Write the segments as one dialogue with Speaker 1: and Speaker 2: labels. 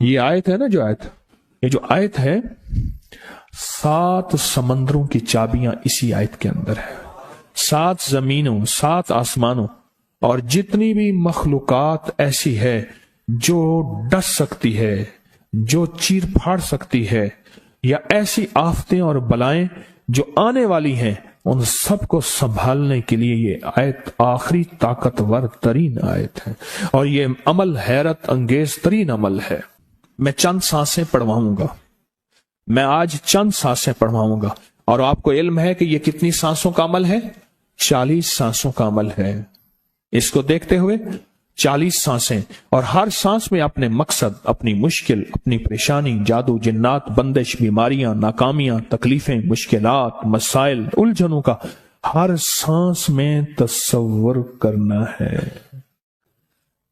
Speaker 1: یہ آیت ہے نا، یہ جو آیت ہے، 7 سمندروں کی چابیاں اسی آیت کے اندر ہے. 7 زمینوں، 7 آسمانوں اور جتنی بھی مخلوقات ایسی ہے جو ڈس سکتی ہے، جو چیر پھاڑ سکتی ہے، یا ایسی آفتیں اور بلائیں جو آنے والی ہیں، ان سب کو سنبھالنے کے لیے یہ آیت آخری طاقتور ترین آیت ہے، اور یہ عمل حیرت انگیز ترین عمل ہے. میں چند سانسیں پڑھواؤں گا، میں آج چند سانسیں پڑھواؤں گا، اور آپ کو علم ہے کہ یہ کتنی سانسوں کا عمل ہے؟ 40 سانسوں کا عمل ہے. اس کو دیکھتے ہوئے 40 سانسیں، اور ہر سانس میں اپنے مقصد، اپنی مشکل، اپنی پریشانی، جادو، جنات، بندش، بیماریاں، ناکامیاں، تکلیفیں، مشکلات، مسائل، الجھنوں کا ہر سانس میں تصور کرنا ہے.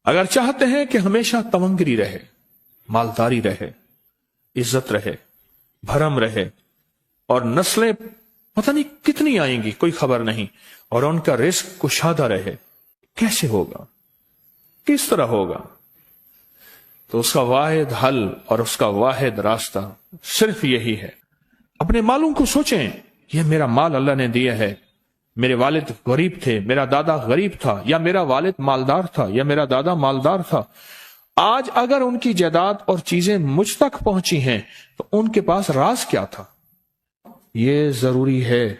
Speaker 1: اگر چاہتے ہیں کہ ہمیشہ تونگری رہے، مالداری رہے، عزت رہے، بھرم رہے، اور نسلیں پتہ نہیں کتنی آئیں گی کوئی خبر نہیں، اور ان کا رزق کشادہ رہے، کیسے ہوگا؟ کس طرح ہوگا؟ تو اس کا واحد حل اور اس کا واحد راستہ صرف یہی ہے. اپنے مالوں کو سوچیں، یہ میرا مال اللہ نے دیا ہے. میرے والد غریب تھے، میرا دادا غریب تھا، یا میرا والد مالدار تھا، یا میرا دادا مالدار تھا. آج اگر ان کی جائیداد اور چیزیں مجھ تک پہنچی ہیں تو ان کے پاس راز کیا تھا؟ یہ ضروری ہے.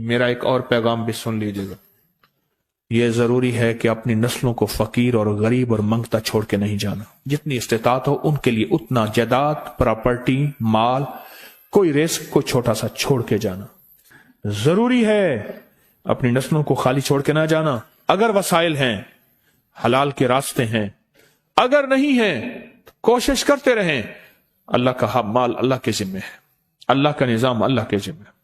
Speaker 1: میرا ایک اور پیغام بھی سن لیجیے گا. یہ ضروری ہے کہ اپنی نسلوں کو فقیر اور غریب اور منگتا چھوڑ کے نہیں جانا. جتنی استطاعت ہو ان کے لیے اتنا جائیداد، پراپرٹی، مال، کوئی رزق کو چھوٹا سا چھوڑ کے جانا ضروری ہے. اپنی نسلوں کو خالی چھوڑ کے نہ جانا. اگر وسائل ہیں، حلال کے راستے ہیں، اگر نہیں ہیں تو کوشش کرتے رہیں. اللہ کا مال اللہ کے ذمہ ہے، اللہ کا نظام اللہ کے ذمہ ہے.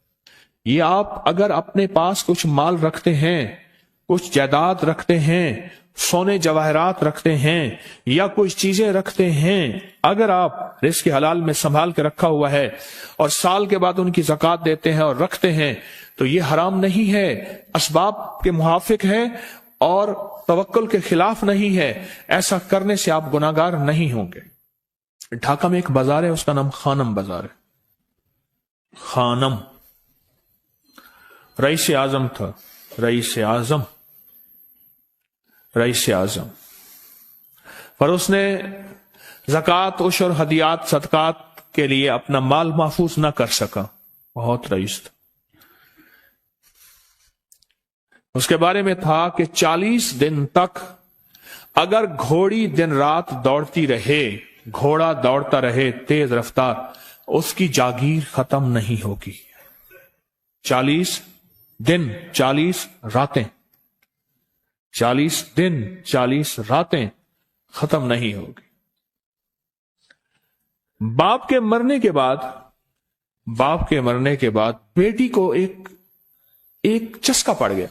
Speaker 1: یہ آپ اگر اپنے پاس کچھ مال رکھتے ہیں، کچھ جائیداد رکھتے ہیں، سونے جواہرات رکھتے ہیں، یا کچھ چیزیں رکھتے ہیں، اگر آپ رزق حلال میں سنبھال کے رکھا ہوا ہے اور سال کے بعد ان کی زکوٰۃ دیتے ہیں اور رکھتے ہیں، تو یہ حرام نہیں ہے، اسباب کے موافق ہے اور توکل کے خلاف نہیں ہے. ایسا کرنے سے آپ گناہگار نہیں ہوں گے. ڈھاکہ میں ایک بازار ہے، اس کا نام خانم بازار ہے. خانم رئیس اعظم تھا، رئیس اعظم، پر اس نے زکوٰۃ، عشر، ہدیات، صدقات کے لیے اپنا مال محفوظ نہ کر سکا. بہت رئیس تھا. اس کے بارے میں تھا کہ 40 دن تک اگر گھوڑی دن رات دوڑتی رہے، گھوڑا دوڑتا رہے تیز رفتار، اس کی جاگیر ختم نہیں ہوگی. 40 دن 40 راتیں، 40 دن 40 راتیں ختم نہیں ہوگی. باپ کے مرنے کے بعد بیٹی کو ایک چسکا پڑ گیا.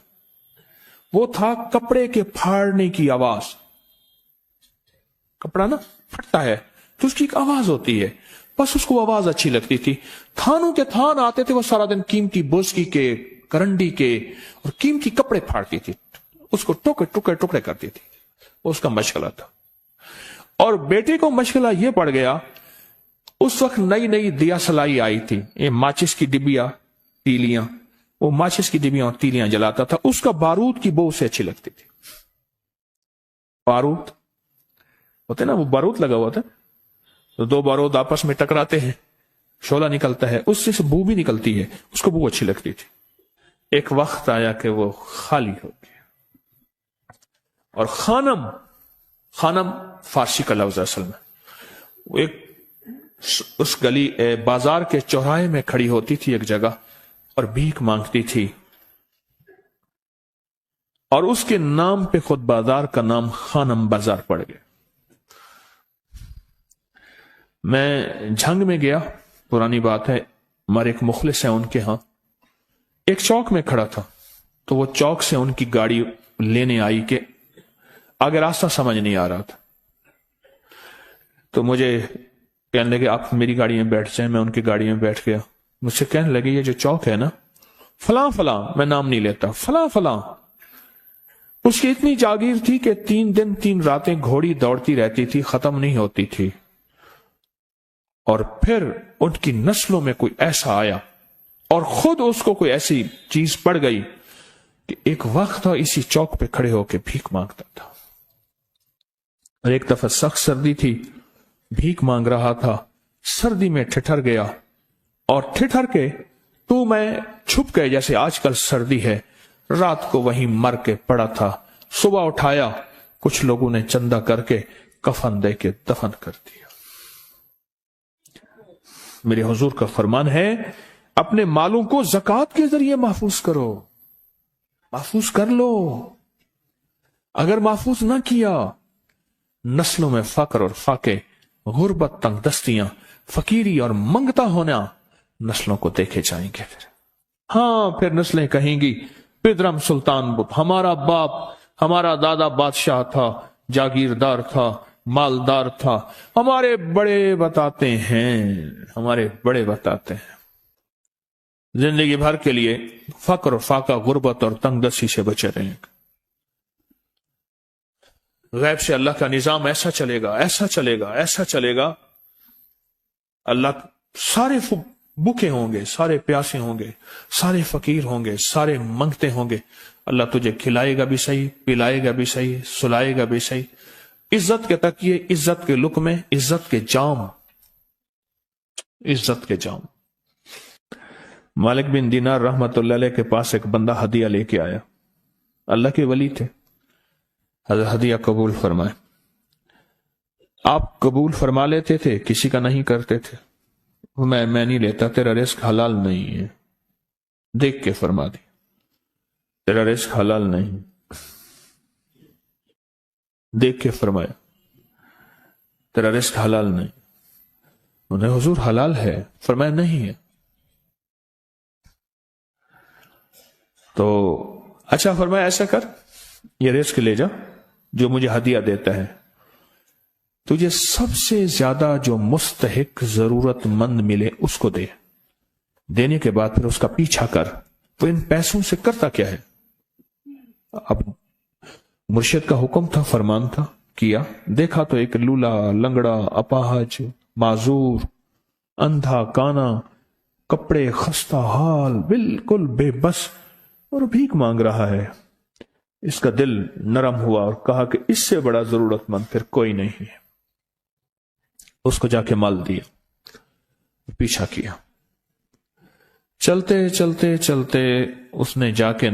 Speaker 1: وہ تھا کپڑے کے پھاڑنے کی آواز. کپڑا نا پھٹتا ہے تو اس کی ایک آواز ہوتی ہے، بس اس کو آواز اچھی لگتی تھی. تھانوں کے تھان آتے تھے، وہ سارا دن قیمتی بوسکی کے، کرنڈی کے اور قیمتی کپڑے پھاڑتی تھی، اس کو ٹکڑے کرتی تھی. اس کا مشغلہ تھا. اور بیٹے کو مشغلہ یہ پڑ گیا، اس وقت نئی دیا سلائی آئی تھی، یہ ماچس کی ڈبیاں، تیلیاں، وہ ماچس کی ڈبیاں اور تیلیاں جلاتا تھا. اس کا بارود کی بو اسے اچھی لگتی تھی. بارود ہوتے نا، وہ بارود لگا ہوا تھا تو 2 بارود آپس میں ٹکراتے ہیں، شعلہ نکلتا ہے، اس سے بو بھی نکلتی ہے، اس کو بو اچھی لگتی تھی. ایک وقت آیا کہ وہ خالی ہو گیا. اور خانم فارسی کا لفظ اصل میں، وہ ایک اس گلی بازار کے چوراہے میں کھڑی ہوتی تھی ایک جگہ اور بھیک مانگتی تھی، اور اس کے نام پہ خود بازار کا نام خانم بازار پڑ گیا. میں جھنگ میں گیا، پرانی بات ہے، ہمارے ایک مخلص ہیں ان کے ہاں، ایک چوک میں کھڑا تھا، تو وہ چوک سے ان کی گاڑی لینے آئی کہ آگے راستہ سمجھ نہیں آ رہا تھا. تو مجھے کہنے لگے آپ میری گاڑی میں بیٹھ جائیں. میں ان کی گاڑی میں بیٹھ گیا. مجھ سے کہنے لگے یہ جو چوک ہے نا، فلاں فلاں، میں نام نہیں لیتا، فلاں فلاں، اس کی اتنی جاگیر تھی کہ 3 دن 3 راتیں گھوڑی دوڑتی رہتی تھی، ختم نہیں ہوتی تھی. اور پھر ان کی نسلوں میں کوئی ایسا آیا اور خود اس کو کوئی ایسی چیز پڑ گئی کہ ایک وقت تھا اسی چوک پہ کھڑے ہو کے بھیک مانگتا تھا. اور ایک دفعہ سخت سردی تھی، بھیک مانگ رہا تھا، سردی میں ٹھٹر گیا اور ٹھٹر کے تو میں چھپ گئے جیسے آج کل سردی ہے. رات کو وہیں مر کے پڑا تھا. صبح اٹھایا، کچھ لوگوں نے چندہ کر کے کفن دے کے دفن کر دیا. میرے حضور کا فرمان ہے اپنے مالوں کو زکوٰۃ کے ذریعے محفوظ کرو، محفوظ کر لو. اگر محفوظ نہ کیا، نسلوں میں فقر اور فاقے، غربت، تنگ دستیاں، فقیری اور منگتا ہونا نسلوں کو دیکھے جائیں گے. پھر نسلیں کہیں گی پدرم سلطان بت، ہمارا باپ، ہمارا دادا بادشاہ تھا، جاگیردار تھا، مالدار تھا. ہمارے بڑے بتاتے ہیں زندگی بھر کے لیے فقر و فاقہ، غربت اور تنگ دستی سے بچے رہیں گے. غیب سے اللہ کا نظام ایسا چلے گا، ایسا چلے گا، ایسا چلے گا. اللہ سارے بھوکے ہوں گے، سارے پیاسے ہوں گے، سارے فقیر ہوں گے، سارے منگتے ہوں گے. اللہ تجھے کھلائے گا بھی صحیح، پلائے گا بھی صحیح، سلائے گا بھی صحیح. عزت کے تکیے، عزت کے لقمے، عزت کے جام، عزت کے جام. مالک بن دینار رحمت اللہ علیہ کے پاس ایک بندہ ہدیہ لے کے آیا. اللہ کے ولی تھے. حضرت ہدیہ قبول فرمائے. آپ قبول فرما لیتے تھے، کسی کا نہیں کرتے تھے. میں نہیں لیتا، تیرا رزق حلال نہیں ہے. دیکھ کے فرما دی، تیرا رزق حلال نہیں. دیکھ کے فرمایا تیرا رزق حلال نہیں. انہیں حضور حلال ہے، فرمایا نہیں ہے. تو اچھا فرمایا ایسا کر، یہ رزق لے جا جو مجھے ہدیہ دیتا ہے. تجھے سب سے زیادہ جو مستحق ضرورت مند ملے اس کو دے. دینے کے بعد پھر اس کا پیچھا کر. وہ ان پیسوں سے کرتا کیا ہے؟ اب مرشد کا حکم تھا، فرمان تھا، کیا. دیکھا تو ایک لولا، لنگڑا، اپاہج، معذور، اندھا، کانا، کپڑے خستہ حال، بالکل بے بس، اور بھیک مانگ رہا ہے. اس کا دل نرم ہوا اور کہا کہ اس سے بڑا ضرورت مند پھر کوئی نہیں ہے. اس کو جا کے مال دیا، پیچھا کیا. چلتے چلتے چلتے اس نے جا کے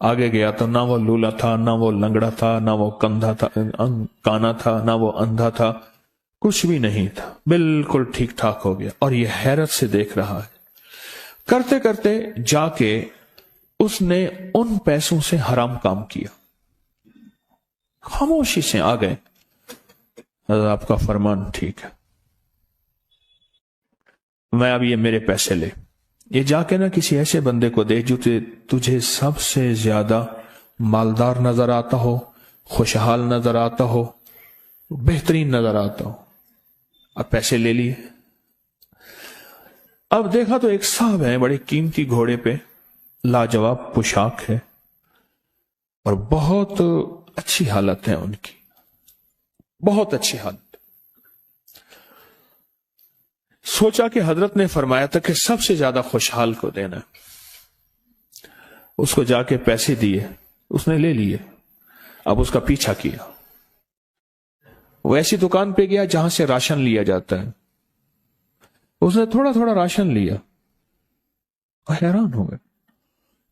Speaker 1: آگے گیا تو نہ وہ لولا تھا، نہ وہ لنگڑا تھا، نہ وہ کانا تھا، نہ وہ اندھا تھا، کچھ بھی نہیں تھا. بالکل ٹھیک ٹھاک ہو گیا اور یہ حیرت سے دیکھ رہا ہے. کرتے کرتے جا کے اس نے ان پیسوں سے حرام کام کیا. خاموشی سے آ گئے. آپ کا فرمان ٹھیک ہے، میں اب یہ میرے پیسے لے، یہ جا کے کسی ایسے بندے کو دے جو تجھے سب سے زیادہ مالدار نظر آتا ہو، خوشحال نظر آتا ہو، بہترین نظر آتا ہو. اب پیسے لے لیے. اب دیکھا تو ایک صاحب ہیں، بڑے قیمتی گھوڑے پہ، لاجواب پوشاک ہے اور بہت اچھی حالت ہے ان کی، بہت اچھی حالت. سوچا کہ حضرت نے فرمایا تھا کہ سب سے زیادہ خوشحال کو دینا. اس کو جا کے پیسے دیے، اس نے لے لیے. اب اس کا پیچھا کیا. وہ ایسی دکان پہ گیا جہاں سے راشن لیا جاتا ہے. اس نے تھوڑا تھوڑا راشن لیا اور حیران ہو گئے.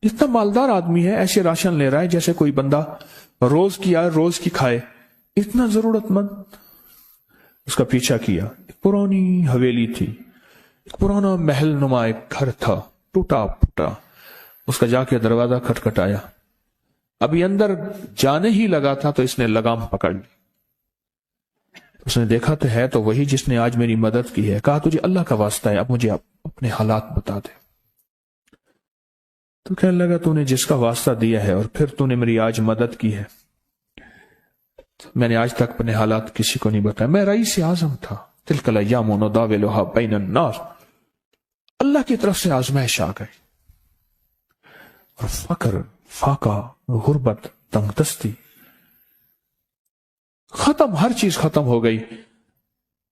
Speaker 1: اتنا مالدار آدمی ہے، ایسے راشن لے رہا ہے جیسے کوئی بندہ روز کی آئے روز کی کھائے، اتنا ضرورت مند. اس کا پیچھا کیا. ایک پرانی حویلی تھی، ایک پرانا محل نما ایک گھر تھا، ٹوٹا پھوٹا. اس کا جا کے دروازہ کھٹکھٹایا. ابھی اندر جانے ہی لگا تھا تو اس نے لگام پکڑ لی. اس نے دیکھا تو ہے تو وہی جس نے آج میری مدد کی ہے. کہا تجھے اللہ کا واسطہ ہے، اب مجھے اپنے حالات بتا دے. تو کہنے لگا تو نے جس کا واسطہ دیا ہے اور پھر تو نے میری آج مدد کی ہے، میں نے آج تک اپنے حالات کسی کو نہیں بتایا. میں رئیس اعظم تھا. تلک الایام نداولها بین الناس. اللہ کی طرف سے آزمائش آ گئی اور فقر، فاقہ، غربت، تنگ دستی ختم، ہر چیز ختم ہو گئی.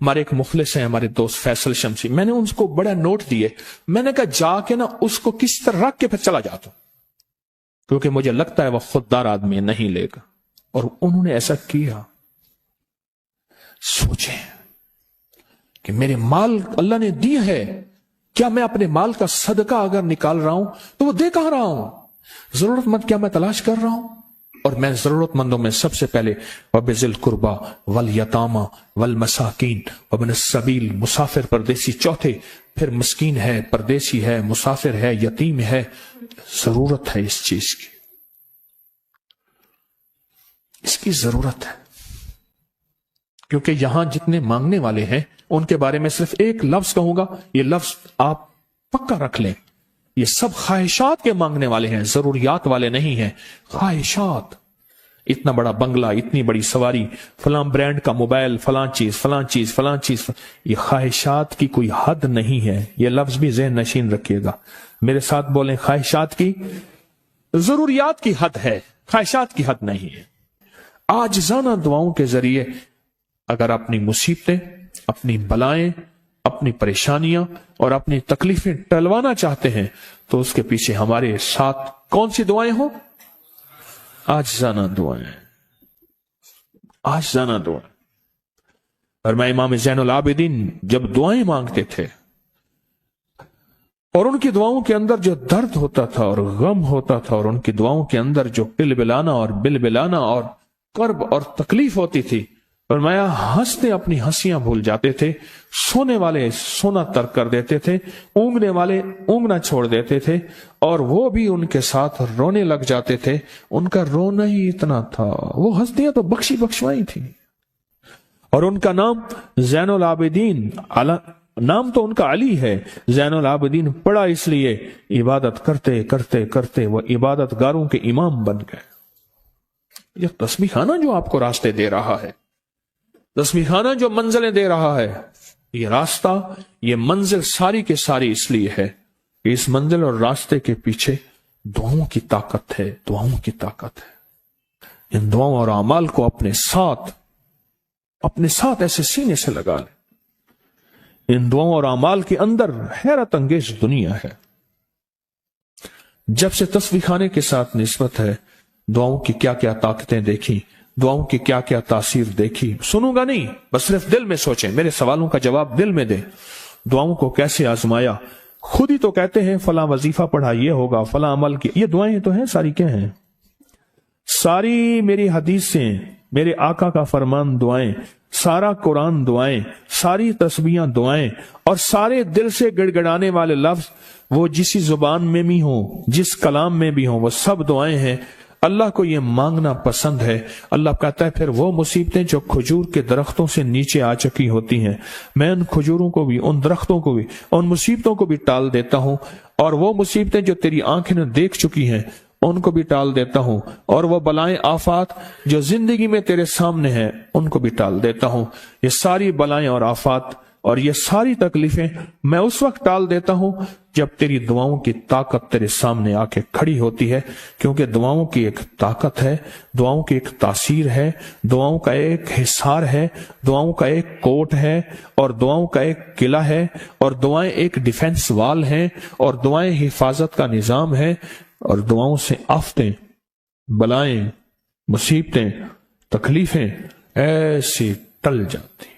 Speaker 1: ہمارے ایک مخلص ہیں ہمارے دوست فیصل شمسی، میں نے ان کو بڑا نوٹ دیے، میں نے کہا جا کے نا اس کو کس طرح رکھ کے پھر چلا جاتا ہوں، کیونکہ مجھے لگتا ہے وہ خوددار آدمی نہیں لے گا، اور انہوں نے ایسا کیا۔ سوچیں کہ میرے مال اللہ نے دی ہے، کیا میں اپنے مال کا صدقہ اگر نکال رہا ہوں تو وہ دے کہاں رہا ہوں؟ ضرورت مند کیا میں تلاش کر رہا ہوں؟ اور میں ضرورت مندوں میں سب سے پہلے وَبِذِي الْقُرْبَى وَالْيَتَامَى وَالْمَسَاكِينَ وَابْنِ السَّبِيلِ، مسافر پردیسی چوتھے، پھر مسکین ہے، پردیسی ہے، مسافر ہے، یتیم ہے، ضرورت ہے اس چیز کی، اس کی ضرورت ہے۔ کیونکہ یہاں جتنے مانگنے والے ہیں ان کے بارے میں صرف ایک لفظ کہوں گا، یہ لفظ آپ پکا رکھ لیں، یہ سب خواہشات کے مانگنے والے ہیں، ضروریات والے نہیں ہیں، خواہشات۔ اتنا بڑا بنگلہ، اتنی بڑی سواری، فلاں برانڈ کا موبائل، فلاں چیز فلاں چیز فلاں چیز، یہ خواہشات کی کوئی حد نہیں ہے، یہ لفظ بھی ذہن نشین رکھیے گا، میرے ساتھ بولیں، خواہشات کی، ضروریات کی حد ہے، خواہشات کی حد نہیں ہے۔ عاجزانہ دعاؤں کے ذریعے اگر اپنی مصیبتیں، اپنی بلائیں، اپنی پریشانیاں اور اپنی تکلیفیں ٹلوانا چاہتے ہیں تو اس کے پیچھے ہمارے ساتھ کون سی دعائیں ہوں؟ عاجزانہ دعائیں، عاجزانہ دعائیں۔ اور میں امام زین العابدین جب دعائیں مانگتے تھے اور ان کی دعاؤں کے اندر جو درد ہوتا تھا اور غم ہوتا تھا، اور ان کی دعاؤں کے اندر جو بلبلانا اور بلبلانا اور کرب اور تکلیف ہوتی تھی، فرمایا ہنستے اپنی ہنسیاں بھول جاتے تھے، سونے والے سونا ترک کر دیتے تھے، اونگنے والے اونگنا چھوڑ دیتے تھے، اور وہ بھی ان کے ساتھ رونے لگ جاتے تھے۔ ان کا رونا ہی اتنا تھا، وہ ہنسیاں تو بخشی بخشوائی تھی، اور ان کا نام زین العابدین، نام تو ان کا علی ہے، زین العابدین پڑا اس لیے عبادت کرتے کرتے کرتے وہ عبادت گاروں کے امام بن گئے۔ یہ تسبیح خانہ جو آپ کو راستے دے رہا ہے، تسبیح خانہ جو منزلیں دے رہا ہے، یہ راستہ، یہ منزل ساری کے ساری اس لیے ہے کہ اس منزل اور راستے کے پیچھے دعاؤں کی طاقت ہے، دعاؤں کی طاقت ہے۔ ان دعاؤں اور اعمال کو اپنے ساتھ ایسے سینے سے لگا لیں۔ ان دعاؤں اور اعمال کے اندر حیرت انگیز دنیا ہے۔ جب سے تسبیح خانے کے ساتھ نسبت ہے، دعاؤں کی کیا کیا طاقتیں دیکھی، دعاؤں کی کیا کیا تاثیر دیکھی، سنوں گا نہیں، بس صرف دل میں سوچیں، میرے سوالوں کا جواب دل میں دیں۔ دعاؤں کو کیسے آزمایا، خود ہی تو کہتے ہیں فلاں وظیفہ پڑھا یہ ہوگا، فلاں عمل کی، یہ دعائیں تو ہیں، ساری کیا ہیں؟ ساری میری حدیثیں، میرے آقا کا فرمان دعائیں، سارا قرآن دعائیں، ساری تسبیحاں دعائیں، اور سارے دل سے گڑ گڑانے والے لفظ وہ جسی زبان میں بھی ہوں، جس کلام میں بھی ہوں، وہ سب دعائیں ہیں۔ اللہ کو یہ مانگنا پسند ہے۔ اللہ کہتا ہے پھر وہ مصیبتیں جو کھجور کے درختوں سے نیچے آ چکی ہوتی ہیں، میں ان کھجوروں کو بھی، ان درختوں کو بھی، ان مصیبتوں کو بھی ٹال دیتا ہوں، اور وہ مصیبتیں جو تیری آنکھیں نے دیکھ چکی ہیں ان کو بھی ٹال دیتا ہوں، اور وہ بلائیں آفات جو زندگی میں تیرے سامنے ہیں ان کو بھی ٹال دیتا ہوں۔ یہ ساری بلائیں اور آفات اور یہ ساری تکلیفیں میں اس وقت ٹال دیتا ہوں جب تیری دعاؤں کی طاقت تیرے سامنے آ کے کھڑی ہوتی ہے، کیونکہ دعاؤں کی ایک طاقت ہے، دعاؤں کی ایک تاثیر ہے، دعاؤں کا ایک حصار ہے، دعاؤں کا ایک کوٹ ہے، اور دعاؤں کا ایک قلعہ ہے، اور دعائیں ایک ڈیفنس وال ہیں، اور دعائیں حفاظت کا نظام ہے، اور دعاؤں سے آفتیں، بلائیں، مصیبتیں، تکلیفیں ایسی ٹل جاتی۔